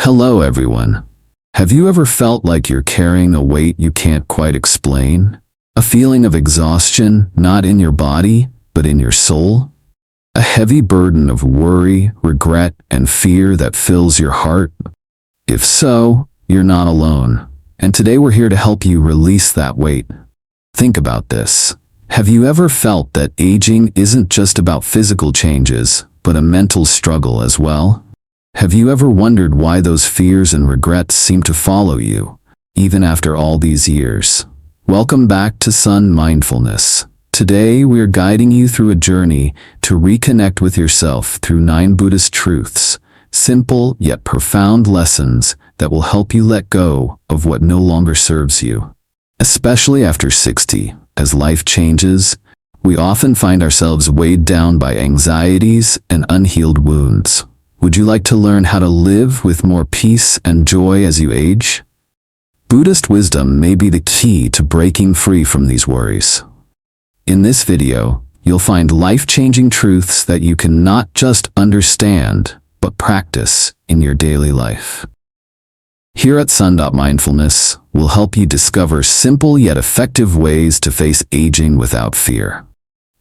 Hello everyone. Have you ever felt like you're carrying a weight you can't quite explain? A feeling of exhaustion, not in your body, but in your soul? A heavy burden of worry, regret, and fear that fills your heart? If so, you're not alone. And today we're here to help you release that weight. Think about this. Have you ever felt that aging isn't just about physical changes, but a mental struggle as well? Have you ever wondered why those fears and regrets seem to follow you, even after all these years? Welcome back to Son.Mindfulness. Today we are guiding you through a journey to reconnect with yourself through 9 Buddhist truths, simple yet profound lessons that will help you let go of what no longer serves you. Especially after 60, as life changes, we often find ourselves weighed down by anxieties and unhealed wounds. Would you like to learn how to live with more peace and joy as you age? Buddhist wisdom may be the key to breaking free from these worries. In this video, you'll find life-changing truths that you can not just understand, but practice in your daily life. Here at Son.Mindfulness, we'll help you discover simple yet effective ways to face aging without fear.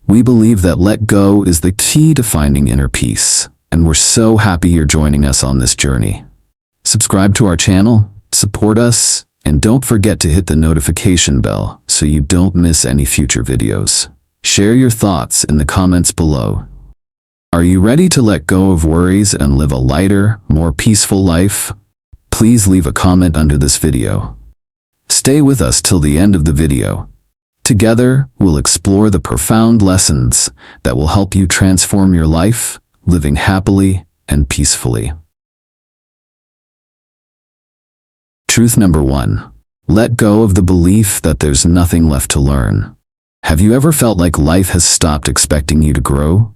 We believe that let go is the key to finding inner peace. And we're so happy you're joining us on this journey. Subscribe to our channel, support us, and don't forget to hit the notification bell so you don't miss any future videos. Share your thoughts in the comments below. Are you ready to let go of worries and live a lighter, more peaceful life? Please leave a comment under this video. Stay with us till the end of the video. Together, we'll explore the profound lessons that will help you transform your life, living happily and peacefully. Truth number 1. Let go of the belief that there's nothing left to learn. Have you ever felt like life has stopped expecting you to grow?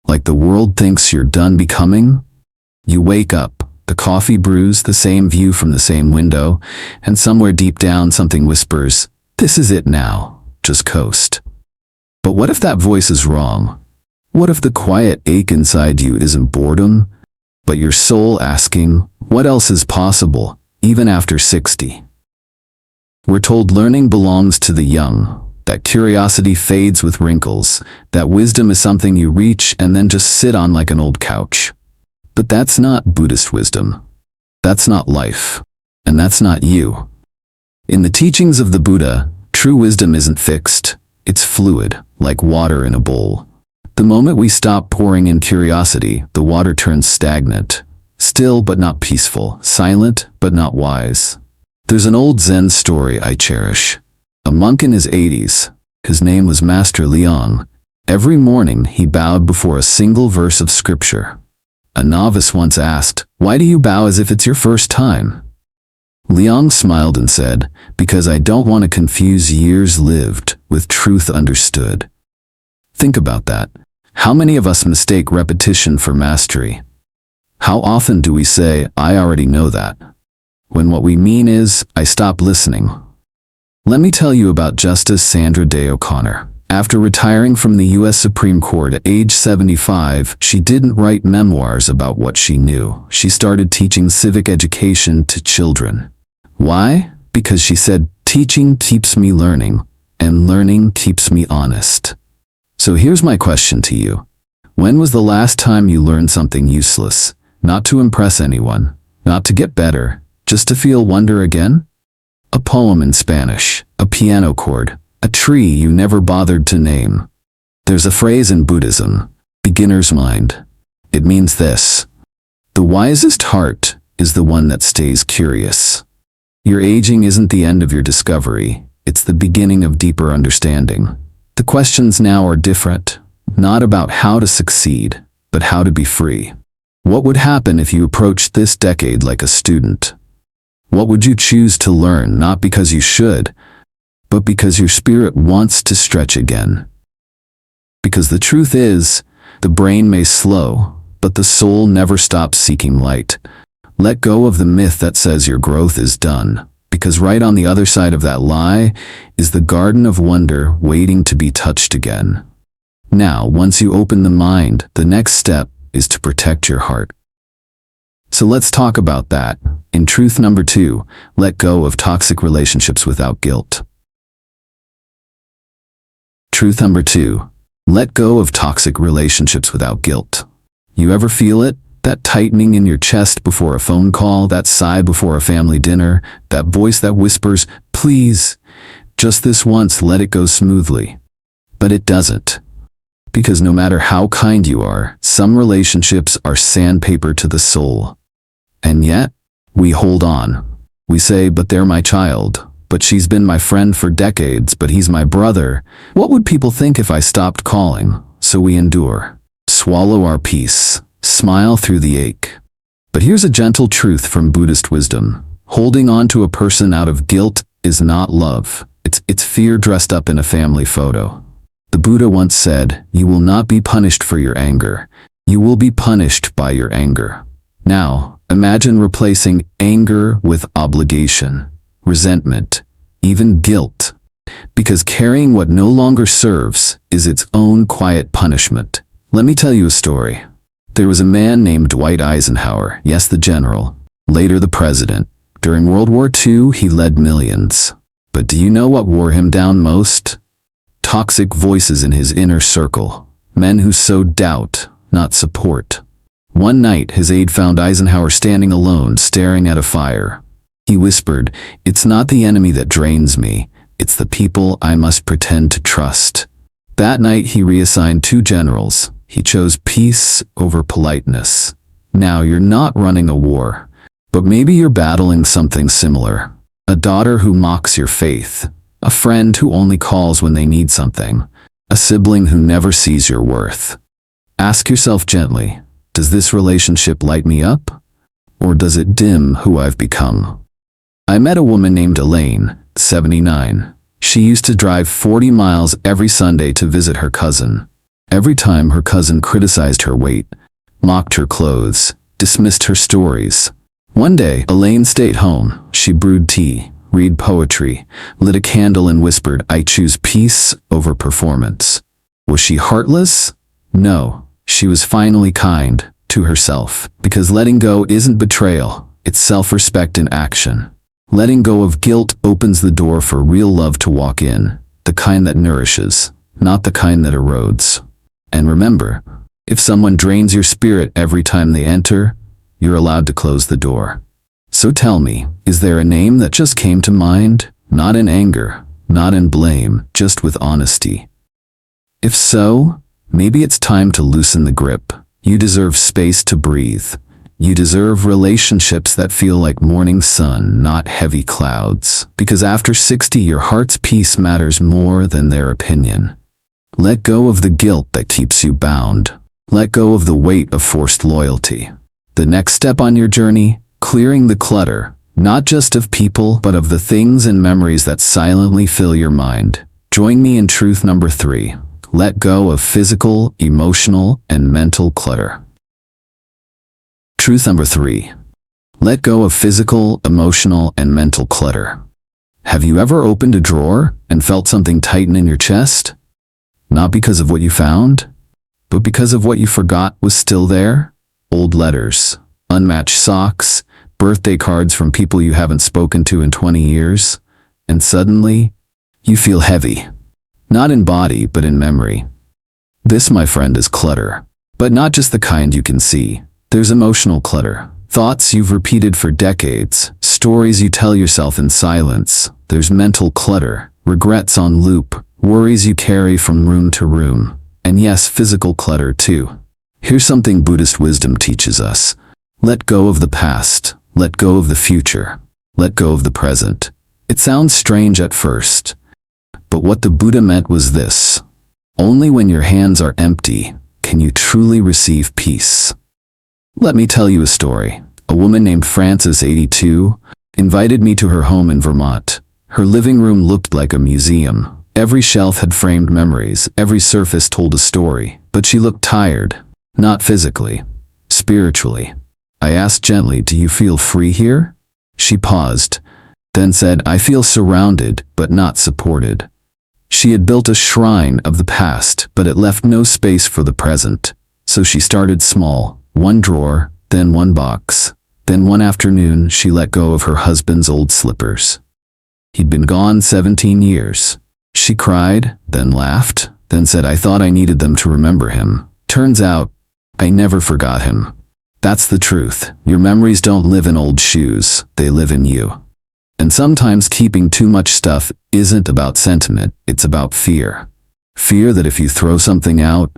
Like the world thinks you're done becoming? You wake up, the coffee brews, the same view from the same window, and somewhere deep down something whispers, "This is it now, just coast." But what if that voice is wrong? What if the quiet ache inside you isn't boredom, but your soul asking, what else is possible, even after 60? We're told learning belongs to the young, that curiosity fades with wrinkles, that wisdom is something you reach and then just sit on like an old couch. But that's not Buddhist wisdom. That's not life. And that's not you. In the teachings of the Buddha, true wisdom isn't fixed. It's fluid, like water in a bowl. The moment we stop pouring in curiosity, the water turns stagnant, still but not peaceful, silent but not wise. There's an old Zen story I cherish. A monk in his 80s, his name was Master Liang. Every morning he bowed before a single verse of scripture. A novice once asked, "Why do you bow as if it's your first time?" Liang smiled and said, "Because I don't want to confuse years lived with truth understood." Think about that. How many of us mistake repetition for mastery? How often do we say, "I already know that," when what we mean is, "I stopped listening"? Let me tell you about Justice Sandra Day O'Connor. After retiring from the U.S. Supreme Court at age 75, she didn't write memoirs about what she knew. She started teaching civic education to children. Why? Because she said, "Teaching keeps me learning, and learning keeps me honest." So here's my question to you. When was the last time you learned something useless? Not to impress anyone, not to get better, just to feel wonder again? A poem in Spanish, a piano chord, a tree you never bothered to name. There's a phrase in Buddhism, beginner's mind. It means this: the wisest heart is the one that stays curious. Your aging isn't the end of your discovery, it's the beginning of deeper understanding. The questions now are different, not about how to succeed, but how to be free. What would happen if you approached this decade like a student? What would you choose to learn, not because you should, but because your spirit wants to stretch again? Because the truth is, the brain may slow, but the soul never stops seeking light. Let go of the myth that says your growth is done. Because right on the other side of that lie is the garden of wonder waiting to be touched again. Now, once you open the mind, the next step is to protect your heart. So let's talk about that. In truth number 2, let go of toxic relationships without guilt. Truth number 2, let go of toxic relationships without guilt. You ever feel it? That tightening in your chest before a phone call, that sigh before a family dinner, that voice that whispers, please, just this once, let it go smoothly. But it doesn't. Because no matter how kind you are, some relationships are sandpaper to the soul. And yet, we hold on. We say, but they're my child. But she's been my friend for decades, but he's my brother. What would people think if I stopped calling? So we endure. Swallow our peace. Smile through the ache. But here's a gentle truth from Buddhist wisdom. Holding on to a person out of guilt is not love. It's fear dressed up in a family photo. The Buddha once said, "You will not be punished for your anger. You will be punished by your anger." Now, imagine replacing anger with obligation, resentment, even guilt. Because carrying what no longer serves is its own quiet punishment. Let me tell you a story. There was a man named Dwight Eisenhower, yes, the general, later the president. During World War II, he led millions. But do you know what wore him down most? Toxic voices in his inner circle. Men who sowed doubt, not support. One night, his aide found Eisenhower standing alone, staring at a fire. He whispered, "It's not the enemy that drains me. It's the people I must pretend to trust." That night, he reassigned 2 generals. He chose peace over politeness. Now you're not running a war, but maybe you're battling something similar. A daughter who mocks your faith. A friend who only calls when they need something. A sibling who never sees your worth. Ask yourself gently, does this relationship light me up? Or does it dim who I've become? I met a woman named Elaine, 79. She used to drive 40 miles every Sunday to visit her cousin. Every time her cousin criticized her weight, mocked her clothes, dismissed her stories. One day, Elaine stayed home. She brewed tea, read poetry, lit a candle and whispered, "I choose peace over performance." Was she heartless? No. She was finally kind to herself. Because letting go isn't betrayal, it's self-respect in action. Letting go of guilt opens the door for real love to walk in, the kind that nourishes, not the kind that erodes. And remember, if someone drains your spirit every time they enter, you're allowed to close the door. So tell me, is there a name that just came to mind? Not in anger, not in blame, just with honesty. If so, maybe it's time to loosen the grip. You deserve space to breathe. You deserve relationships that feel like morning sun, not heavy clouds. Because after 60, your heart's peace matters more than their opinion. Let go of the guilt that keeps you bound. Let go of the weight of forced loyalty. The next step on your journey, clearing the clutter, not just of people, but of the things and memories that silently fill your mind. Join me in truth number 3. Let go of physical, emotional, and mental clutter. Truth number 3. Let go of physical, emotional, and mental clutter. Have you ever opened a drawer and felt something tighten in your chest? Not because of what you found, but because of what you forgot was still there? Old letters, unmatched socks, birthday cards from people you haven't spoken to in 20 years, and suddenly, you feel heavy. Not in body, but in memory. This, my friend, is clutter. But not just the kind you can see. There's emotional clutter. Thoughts you've repeated for decades. Stories you tell yourself in silence. There's mental clutter. Regrets on loop. Worries you carry from room to room. And yes, physical clutter too. Here's something Buddhist wisdom teaches us. Let go of the past. Let go of the future. Let go of the present. It sounds strange at first. But what the Buddha meant was this. Only when your hands are empty can you truly receive peace. Let me tell you a story. A woman named Frances, 82, invited me to her home in Vermont. Her living room looked like a museum. Every shelf had framed memories, every surface told a story. But she looked tired. Not physically, spiritually. I asked gently, "Do you feel free here?" She paused, then said, "I feel surrounded, but not supported." She had built a shrine of the past, but it left no space for the present. So she started small, one drawer, then one box, Then one afternoon, she let go of her husband's old slippers. He'd been gone 17 years. She cried, then laughed, then said, "I thought I needed them to remember him. Turns out, I never forgot him." That's the truth. Your memories don't live in old shoes, they live in you. And sometimes keeping too much stuff isn't about sentiment, it's about fear. Fear that if you throw something out,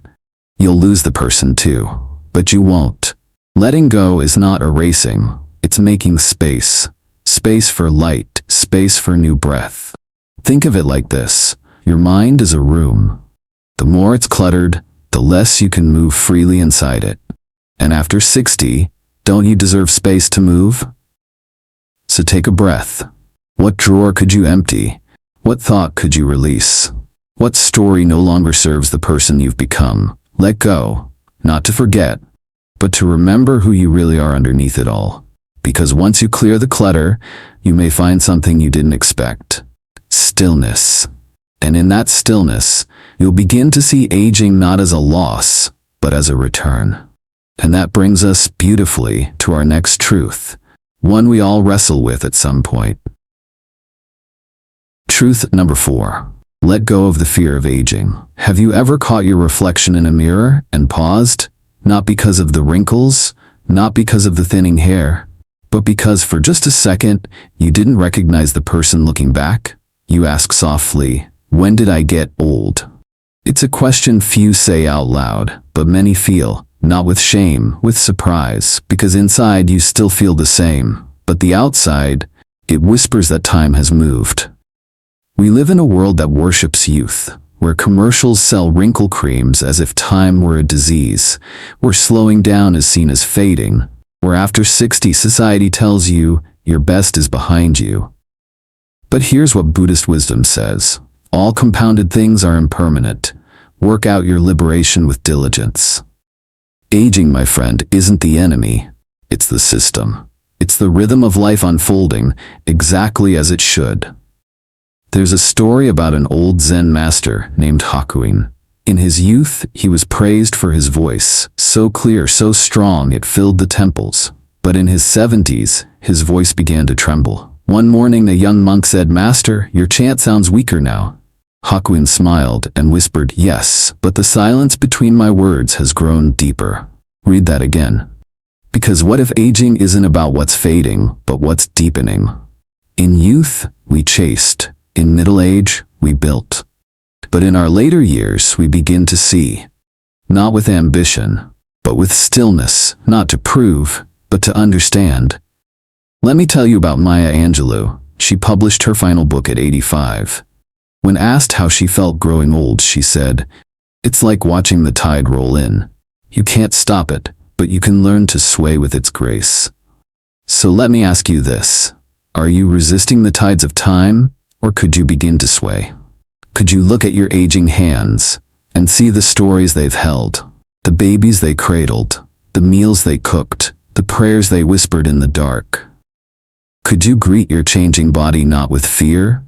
you'll lose the person too. But you won't. Letting go is not erasing, it's making space. Space for light, space for new breath. Think of it like this. Your mind is a room. The more it's cluttered, the less you can move freely inside it. And after 60, don't you deserve space to move? So take a breath. What drawer could you empty? What thought could you release? What story no longer serves the person you've become? Let go, not to forget, but to remember who you really are underneath it all. Because once you clear the clutter, you may find something you didn't expect. Stillness. And in that stillness, you'll begin to see aging not as a loss, but as a return. And that brings us beautifully to our next truth, one we all wrestle with at some point. Truth number 4. Let go of the fear of aging. Have you ever caught your reflection in a mirror and paused? Not because of the wrinkles, not because of the thinning hair, but because for just a second, you didn't recognize the person looking back? You ask softly, "When did I get old?" It's a question few say out loud, but many feel. Not with shame, with surprise, because inside you still feel the same, but the outside, it whispers that time has moved. We live in a world that worships youth, where commercials sell wrinkle creams as if time were a disease, where slowing down is seen as fading, where after 60 society tells you your best is behind you. But here's what Buddhist wisdom says. All compounded things are impermanent. Work out your liberation with diligence. Aging, my friend, isn't the enemy. It's the system. It's the rhythm of life unfolding exactly as it should. There's a story about an old Zen master named Hakuin. In his youth, he was praised for his voice, so clear, so strong it filled the temples. But in his 70s, his voice began to tremble. One morning, a young monk said, "Master, your chant sounds weaker now." Hakuin smiled and whispered, "Yes, but the silence between my words has grown deeper." Read that again. Because what if aging isn't about what's fading, but what's deepening? In youth, we chased. In middle age, we built. But in our later years, we begin to see. Not with ambition, but with stillness, not to prove, but to understand. Let me tell you about Maya Angelou. She published her final book at 85. When asked how she felt growing old, she said, "It's like watching the tide roll in. You can't stop it, but you can learn to sway with its grace." So let me ask you this. Are you resisting the tides of time, or could you begin to sway? Could you look at your aging hands and see the stories they've held, the babies they cradled, the meals they cooked, the prayers they whispered in the dark? Could you greet your changing body not with fear,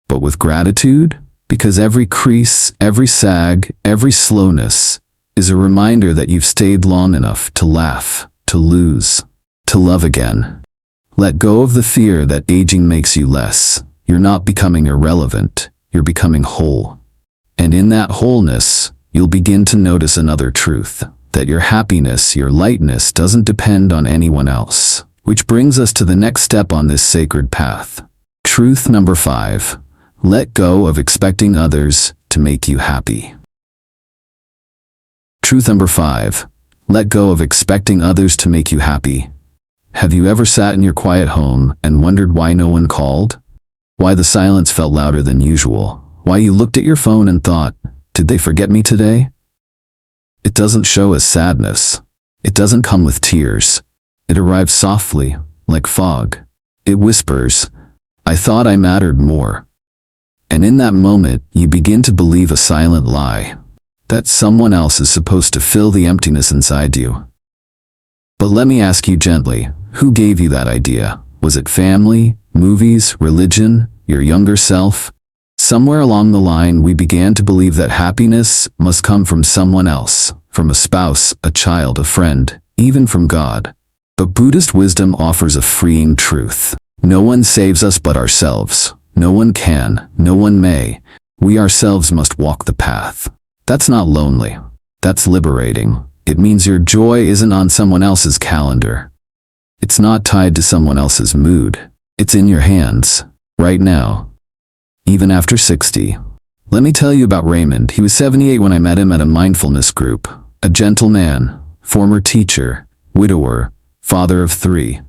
but with gratitude? Because every crease, every sag, every slowness is a reminder that you've stayed long enough to laugh, to lose, to love again. Let go of the fear that aging makes you less. You're not becoming irrelevant, you're becoming whole. And in that wholeness, you'll begin to notice another truth, that your happiness, your lightness doesn't depend on anyone else. Which brings us to the next step on this sacred path. Truth number 5. Let go of expecting others to make you happy. Truth number 5. Let go of expecting others to make you happy. Have you ever sat in your quiet home and wondered why no one called? Why the silence felt louder than usual? Why you looked at your phone and thought, "Did they forget me today?" It doesn't show as sadness. It doesn't come with tears. It arrives softly, like fog. It whispers, "I thought I mattered more." And in that moment, you begin to believe a silent lie, that someone else is supposed to fill the emptiness inside you. But let me ask you gently, who gave you that idea? Was it family, movies, religion, your younger self? Somewhere along the line, we began to believe that happiness must come from someone else, from a spouse, a child, a friend, even from God. But Buddhist wisdom offers a freeing truth. No one saves us but ourselves. No one can, no one may. We ourselves must walk the path. That's not lonely. That's liberating. It means your joy isn't on someone else's calendar. It's not tied to someone else's mood. It's in your hands, right now. Even after 60. Let me tell you about Raymond. He was 78 when I met him at a mindfulness group. A gentle man, former teacher, widower, father of 3.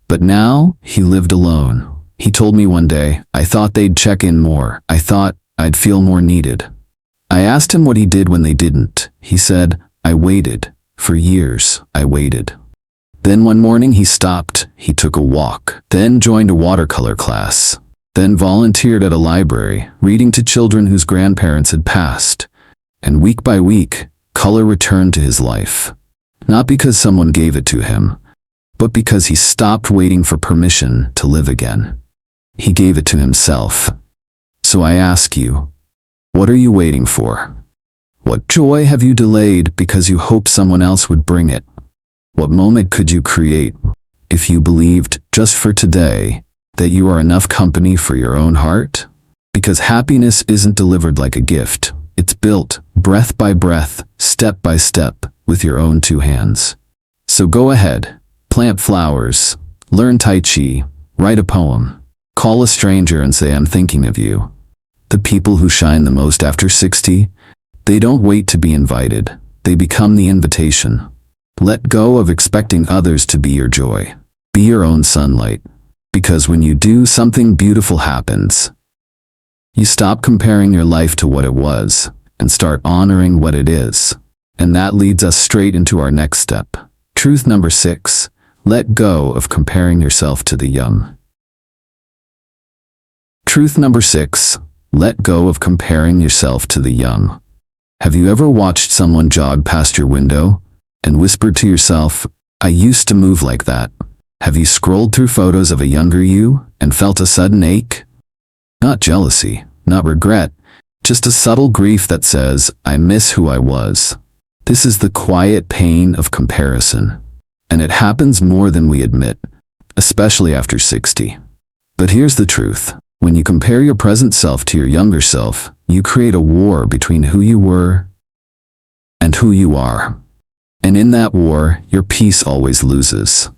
But now, he lived alone. He told me one day, I thought they'd check in more. I thought I'd feel more needed. I asked him what he did when they didn't. He said, I waited. For years, I waited. Then one morning he stopped, he took a walk, then joined a watercolor class, then volunteered at a library, reading to children whose grandparents had passed. And week by week, color returned to his life. Not because someone gave it to him, but because he stopped waiting for permission to live again. He gave it to himself. So I ask you, what are you waiting for? What joy have you delayed because you hoped someone else would bring it? What moment could you create if you believed, just for today, that you are enough company for your own heart? Because happiness isn't delivered like a gift. It's built, breath by breath, step by step, with your own 2 hands. So go ahead, plant flowers, learn Tai Chi, write a poem, call a stranger and say I'm thinking of you. The people who shine the most after 60, they don't wait to be invited, they become the invitation. Let go of expecting others to be your joy. Be your own sunlight. Because when you do, something beautiful happens. You stop comparing your life to what it was, and start honoring what it is. And that leads us straight into our next step. Truth number 6, let go of comparing yourself to the young. Truth number 6, let go of comparing yourself to the young. Have you ever watched someone jog past your window and whispered to yourself, I used to move like that? Have you scrolled through photos of a younger you and felt a sudden ache? Not jealousy, not regret, just a subtle grief that says, I miss who I was. This is the quiet pain of comparison. And it happens more than we admit, especially after 60. But here's the truth. When you compare your present self to your younger self, you create a war between who you were and who you are. And in that war, your peace always loses.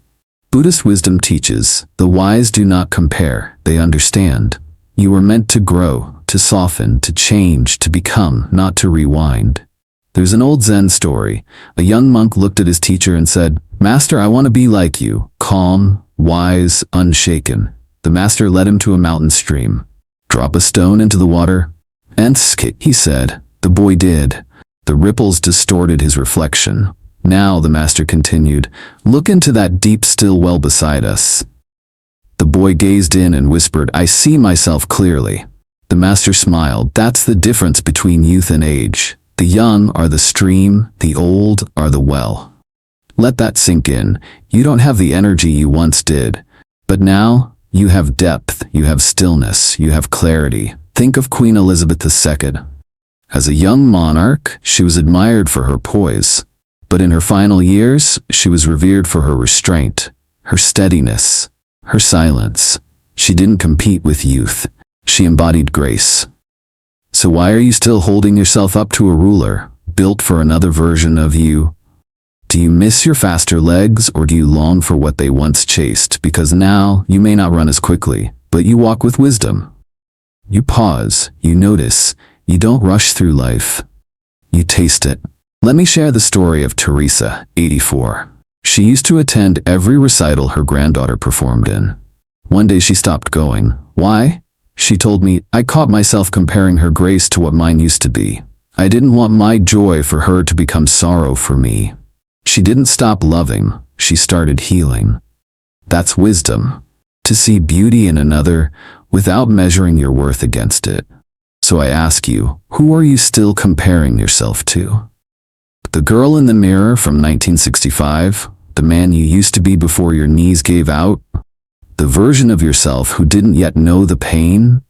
Buddhist wisdom teaches, the wise do not compare, they understand. You were meant to grow, to soften, to change, to become, not to rewind. There's an old Zen story. A young monk looked at his teacher and said, Master, I want to be like you, calm, wise, unshaken. The master led him to a mountain stream. Drop a stone into the water. And skit, he said. The boy did. The ripples distorted his reflection. Now, the master continued, look into that deep still well beside us. The boy gazed in and whispered, I see myself clearly. The master smiled. That's the difference between youth and age. The young are the stream, the old are the well. Let that sink in. You don't have the energy you once did. But now, you have depth, you have stillness, you have clarity. Think of Queen Elizabeth II. As a young monarch, she was admired for her poise. But in her final years, she was revered for her restraint, her steadiness, her silence. She didn't compete with youth. She embodied grace. So why are you still holding yourself up to a ruler, built for another version of you? Do you miss your faster legs, or do you long for what they once chased? Because now, you may not run as quickly, but you walk with wisdom. You pause, you notice, you don't rush through life. You taste it. Let me share the story of Teresa, 84. She used to attend every recital her granddaughter performed in. One day she stopped going. Why? She told me, I caught myself comparing her grace to what mine used to be. I didn't want my joy for her to become sorrow for me. She didn't stop loving, she started healing. That's wisdom. To see beauty in another without measuring your worth against it. So I ask you, who are you still comparing yourself to? The girl in the mirror from 1965? The man you used to be before your knees gave out? The version of yourself who didn't yet know the pain,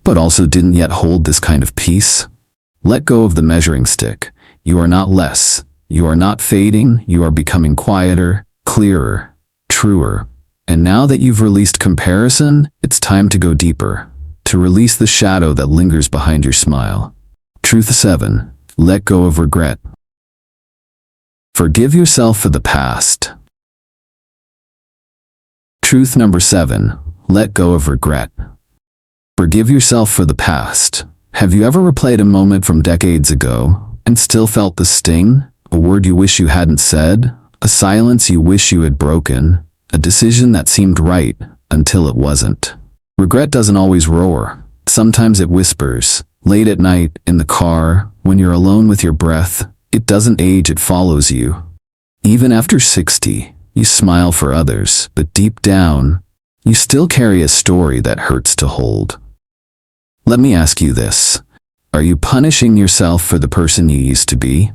but also didn't yet hold this kind of peace? Let go of the measuring stick. You are not less. You are not fading. You are becoming quieter, clearer, truer. And now that you've released comparison, it's time to go deeper, to release the shadow that lingers behind your smile. Truth 7. Let go of regret. Forgive yourself for the past. Truth number 7. Let go of regret. Forgive yourself for the past. Have you ever replayed a moment from decades ago and still felt the sting? A word you wish you hadn't said? A silence you wish you had broken? A decision that seemed right until it wasn't? Regret doesn't always roar. Sometimes it whispers. Late at night, in the car, when you're alone with your breath. It doesn't age, it follows you. Even after 60, you smile for others, but deep down, you still carry a story that hurts to hold. Let me ask you this. Are you punishing yourself for the person you used to be?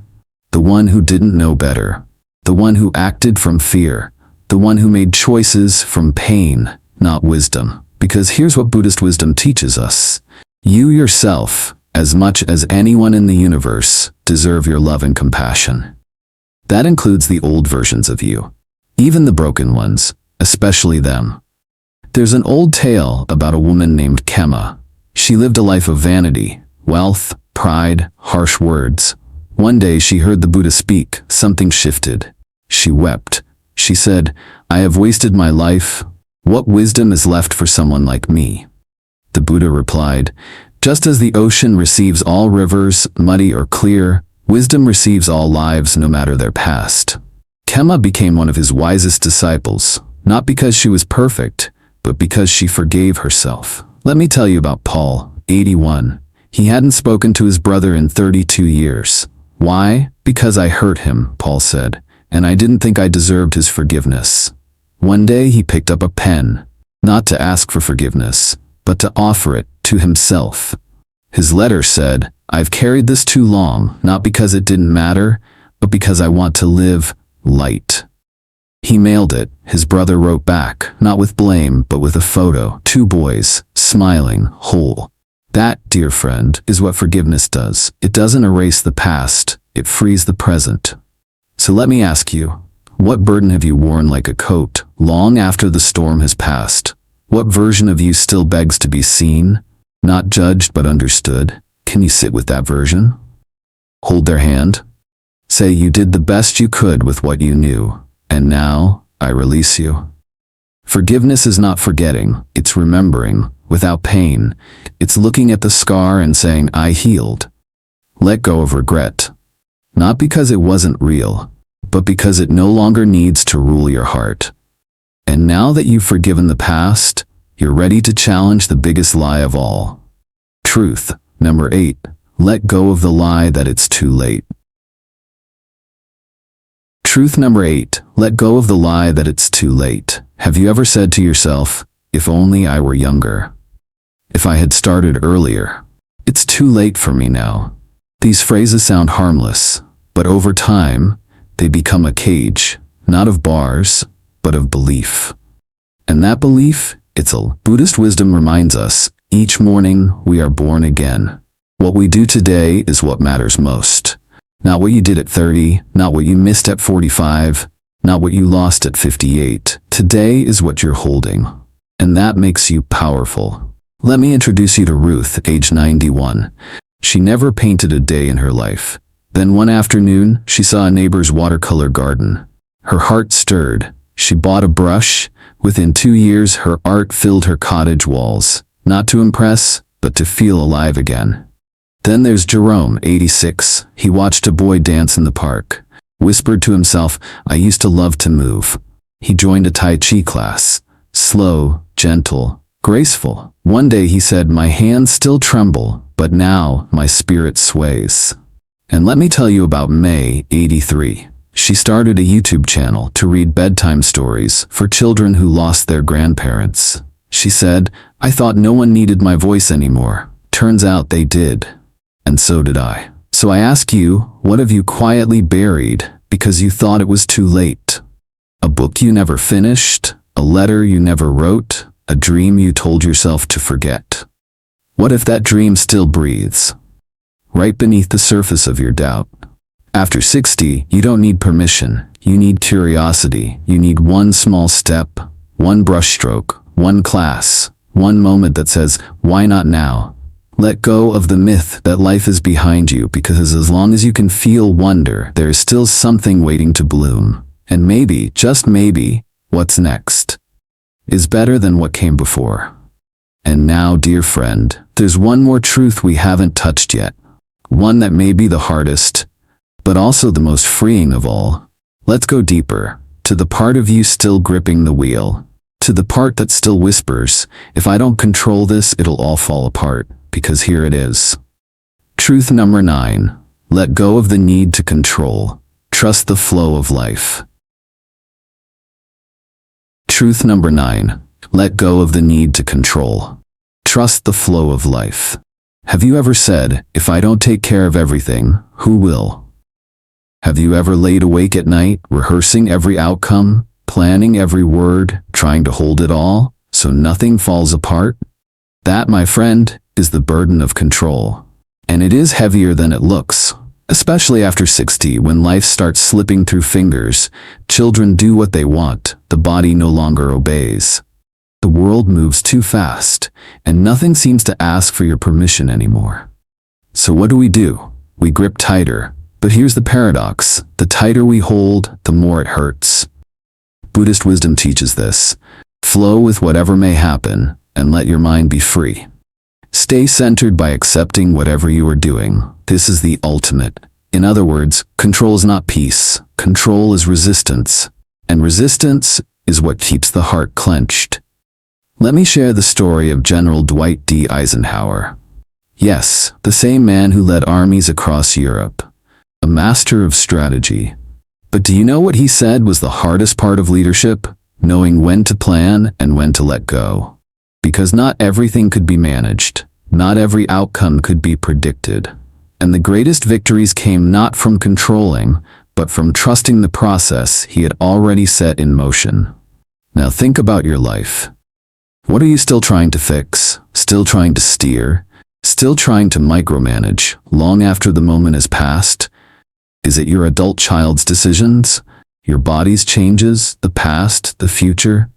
The one who didn't know better. The one who acted from fear. The one who made choices from pain, not wisdom. Because here's what Buddhist wisdom teaches us. You yourself, as much as anyone in the universe, deserve your love and compassion. That includes the old versions of you. Even the broken ones, especially them. There's an old tale about a woman named Kema. She lived a life of vanity, wealth, pride, harsh words. One day she heard the Buddha speak. Something shifted. She wept. She said, "I have wasted my life. What wisdom is left for someone like me?" The Buddha replied, "Just as the ocean receives all rivers, muddy or clear, wisdom receives all lives no matter their past." Kema became one of his wisest disciples, not because she was perfect, but because she forgave herself. Let me tell you about Paul, 81. He hadn't spoken to his brother in 32 years. Why? Because I hurt him, Paul said, and I didn't think I deserved his forgiveness. One day he picked up a pen, not to ask for forgiveness, but to offer it to himself. His letter said, "I've carried this too long, not because it didn't matter, but because I want to live light." He mailed it. His brother wrote back, not with blame, but with a photo. 2 boys, smiling, whole. That, dear friend, is what forgiveness does. It doesn't erase the past, it frees the present. So let me ask you, what burden have you worn like a coat, long after the storm has passed? What version of you still begs to be seen, not judged but understood? Can you sit with that version? Hold their hand. Say you did the best you could with what you knew, and now I release you. Forgiveness is not forgetting, it's remembering, without pain. It's looking at the scar and saying, "I healed." Let go of regret. Not because it wasn't real, but because it no longer needs to rule your heart. And now that you've forgiven the past, you're ready to challenge the biggest lie of all. Truth number 8. Let go of the lie that it's too late. Truth number 8. Let go of the lie that it's too late. Have you ever said to yourself, "If only I were younger. If I had started earlier. It's too late for me now." These phrases sound harmless, but over time, they become a cage, not of bars, but of belief. And that belief, Buddhist wisdom reminds us, each morning we are born again. What we do today is what matters most. Not what you did at 30, not what you missed at 45, not what you lost at 58. Today is what you're holding, and that makes you powerful. Let me introduce you to Ruth, age 91. She never painted a day in her life. Then one afternoon, she saw a neighbor's watercolor garden. Her heart stirred. She bought a brush. Within 2 years, her art filled her cottage walls, not to impress, but to feel alive again. Then there's Jerome, 86. He watched a boy dance in the park, whispered to himself, "I used to love to move." He joined a Tai Chi class. Slow, gentle, graceful. One day he said, "My hands still tremble, but now my spirit sways." And let me tell you about May, 83. She started a YouTube channel to read bedtime stories for children who lost their grandparents. She said, "I thought no one needed my voice anymore. Turns out they did. And so did I." So I ask you, what have you quietly buried because you thought it was too late? A book you never finished? A letter you never wrote? A dream you told yourself to forget? What if that dream still breathes? Right beneath the surface of your doubt. After 60, you don't need permission. You need curiosity. You need one small step, one brushstroke, one class, one moment that says, why not now? Let go of the myth that life is behind you, because as long as you can feel wonder, there is still something waiting to bloom. And maybe, just maybe, what's next is better than what came before. And now, dear friend, there's one more truth we haven't touched yet. One that may be the hardest, but also the most freeing of all. Let's go deeper, to the part of you still gripping the wheel, to the part that still whispers, if I don't control this, it'll all fall apart, because here it is. Truth number 9. Let go of the need to control. Trust the flow of life. Truth number 9. Let go of the need to control. Trust the flow of life. Have you ever said, if I don't take care of everything, who will? Have you ever laid awake at night, rehearsing every outcome, planning every word, trying to hold it all, so nothing falls apart? That, my friend, is the burden of control. And it is heavier than it looks, especially after 60, when life starts slipping through fingers. Children do what they want, the body no longer obeys. The world moves too fast, and nothing seems to ask for your permission anymore. So what do? We grip tighter. But here's the paradox. The tighter we hold, the more it hurts. Buddhist wisdom teaches this. Flow with whatever may happen, and let your mind be free. Stay centered by accepting whatever you are doing. This is the ultimate. In other words, control is not peace. Control is resistance. And resistance is what keeps the heart clenched. Let me share the story of General Dwight D. Eisenhower. Yes, the same man who led armies across Europe. A master of strategy. But do you know what he said was the hardest part of leadership? Knowing when to plan and when to let go. Because not everything could be managed. Not every outcome could be predicted. And the greatest victories came not from controlling, but from trusting the process he had already set in motion. Now think about your life. What are you still trying to fix? Still trying to steer? Still trying to micromanage, long after the moment has passed? Is it your adult child's decisions? Your body's changes? The past? The future?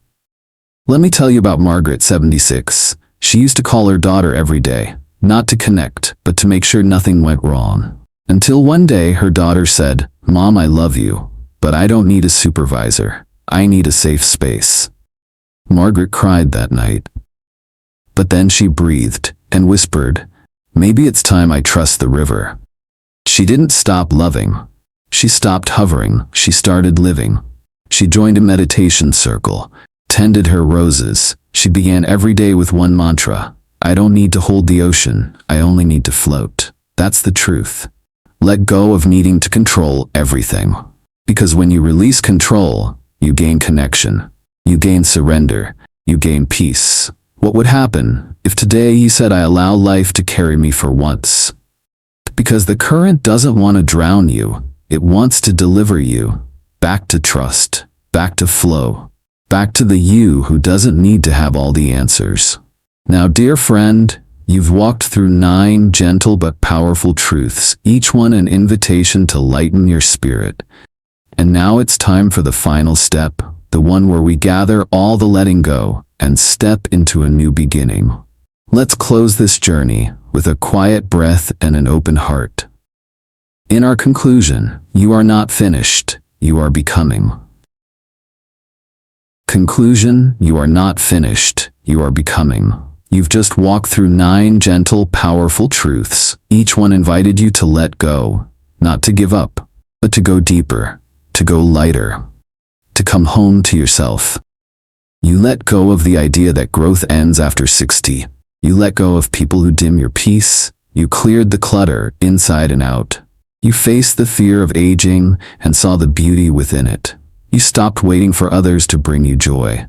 Let me tell you about Margaret, 76. She used to call her daughter every day, not to connect, but to make sure nothing went wrong. Until one day her daughter said, "Mom, I love you, but I don't need a supervisor. I need a safe space." Margaret cried that night. But then she breathed and whispered, "Maybe it's time I trust the river." She didn't stop loving. She stopped hovering. She started living. She joined a meditation circle, tended her roses. She began every day with one mantra. I don't need to hold the ocean. I only need to float. That's the truth. Let go of needing to control everything. Because when you release control, you gain connection. You gain surrender. You gain peace. What would happen if today you said, I allow life to carry me for once? Because the current doesn't want to drown you. It wants to deliver you back to trust, back to flow, back to the you who doesn't need to have all the answers. Now, dear friend, you've walked through 9 gentle but powerful truths, each one an invitation to lighten your spirit. And now it's time for the final step, the one where we gather all the letting go and step into a new beginning. Let's close this journey with a quiet breath and an open heart. In our conclusion, you are not finished, you are becoming. Conclusion, you are not finished, you are becoming. You've just walked through 9 gentle, powerful truths. Each one invited you to let go, not to give up, but to go deeper, to go lighter, to come home to yourself. You let go of the idea that growth ends after 60. You let go of people who dim your peace. You cleared the clutter inside and out. You faced the fear of aging and saw the beauty within it. You stopped waiting for others to bring you joy.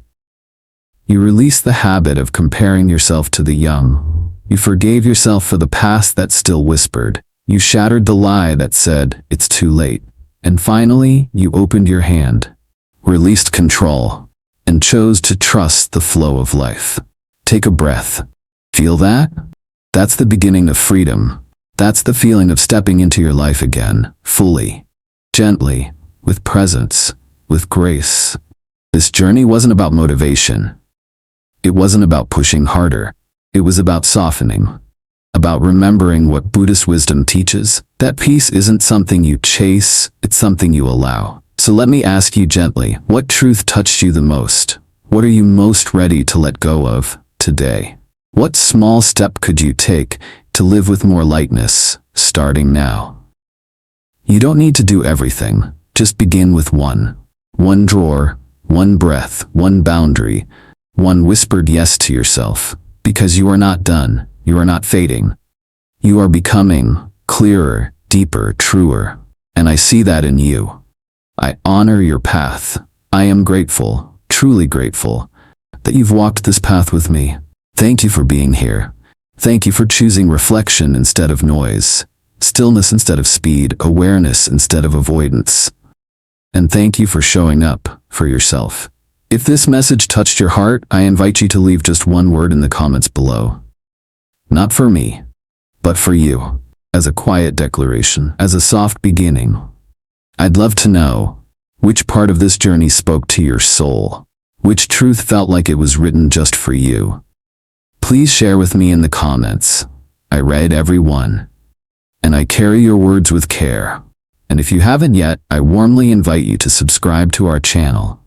You released the habit of comparing yourself to the young. You forgave yourself for the past that still whispered. You shattered the lie that said, it's too late. And finally, you opened your hand, released control, and chose to trust the flow of life. Take a breath. Feel that? That's the beginning of freedom. That's the feeling of stepping into your life again, fully, gently, with presence, with grace. This journey wasn't about motivation. It wasn't about pushing harder. It was about softening, about remembering what Buddhist wisdom teaches, that peace isn't something you chase, it's something you allow. So let me ask you gently, what truth touched you the most? What are you most ready to let go of today? What small step could you take to live with more lightness, starting now? You don't need to do everything. Just begin with one. One drawer, one breath, one boundary, one whispered yes to yourself. Because you are not done. You are not fading. You are becoming clearer, deeper, truer. And I see that in you. I honor your path. I am grateful, truly grateful, that you've walked this path with me. Thank you for being here. Thank you for choosing reflection instead of noise, stillness instead of speed, awareness instead of avoidance. And thank you for showing up for yourself. If this message touched your heart, I invite you to leave just one word in the comments below. Not for me, but for you, as a quiet declaration, as a soft beginning. I'd love to know which part of this journey spoke to your soul, which truth felt like it was written just for you. Please share with me in the comments. I read every one, and I carry your words with care. And if you haven't yet, I warmly invite you to subscribe to our channel.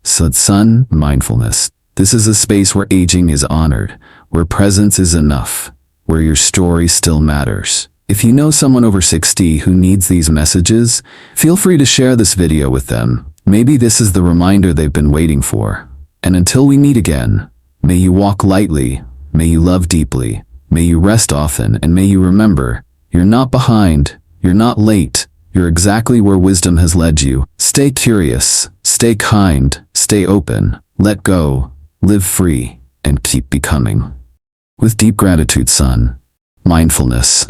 Son.Mindfulness. This is a space where aging is honored, where presence is enough, where your story still matters. If you know someone over 60 who needs these messages, feel free to share this video with them. Maybe this is the reminder they've been waiting for. And until we meet again, may you walk lightly, may you love deeply, may you rest often, and may you remember, you're not behind, you're not late, you're exactly where wisdom has led you. Stay curious, stay kind, stay open, let go, live free, and keep becoming. With deep gratitude, Son.Mindfulness.